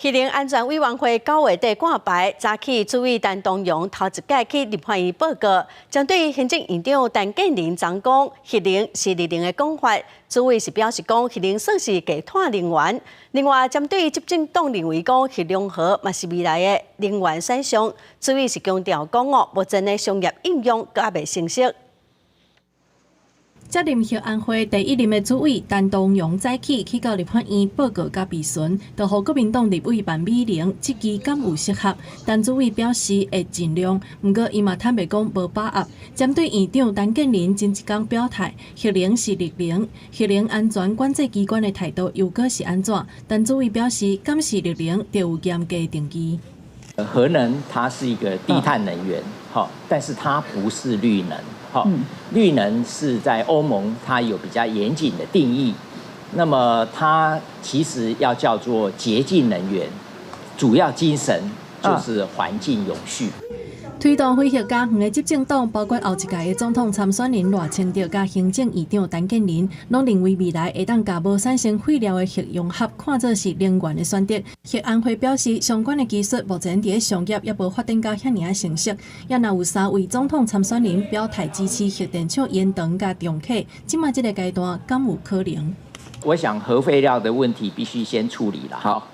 渔林安全委员会9月底挂牌，早起主委陈东荣头一届去立法院报告，针对行政院长陈建仁昨讲渔林是绿能的讲法，主委是表示讲渔林算是低碳能源。另外，针对执政党认为讲渔龙河嘛是未来的能源选项，主委是强调讲目前的商业应用还未成熟。 接任渔安会第一任的主委陈东荣早起去到立法院报告甲备询，就互国民党立委范美玲这期敢有适合？陈主委表示会尽量，不过伊嘛坦白讲无把握。针对院长陈建仁前一天表态，渔林是绿能，渔林安全管制机关的态度又搁是安怎？陈主委表示，敢是绿能，就有严格定义。核能它是一个低碳能源，好，但是它不是绿能。 好，绿能是在欧盟，它有比较严谨的定义。那么它其实要叫做洁净能源，主要精神就是环境永续。推动飞核加园的执政党，包括后一届的总统参选人赖清德甲行政院长陈建仁，拢认为未来会当把无产生废料的核融合看作是能源的选择。核安会表示，相关的技术目前伫商业也无发展到遐尔成熟，也若有3位总统参选人表态支持核电厂延长甲重启，即卖这个阶段敢有可能？我想核废料的问题必须先处理了。好，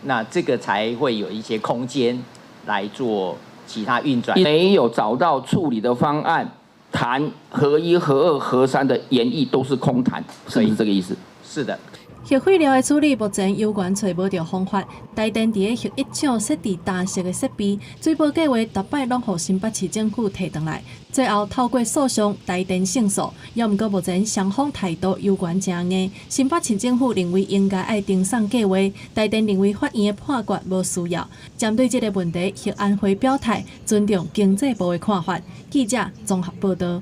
那这个才会有一些空间来做。 其他运转没有找到处理的方案，谈核1、核2、核3的研议都是空谈，是不是这个意思？是的。核废料的处理目前有关找无到方法，台电伫个核一厂设置大型的设备，水保计划逐摆拢互新北市政府摕回来，最后透过诉讼台电胜诉，也毋过目前双方态度有关正硬。新北市政府认为应该爱停送计划，台电认为法院的判决无需要。针对这个问题，核安会表态尊重经济部的看法。记者综合报道。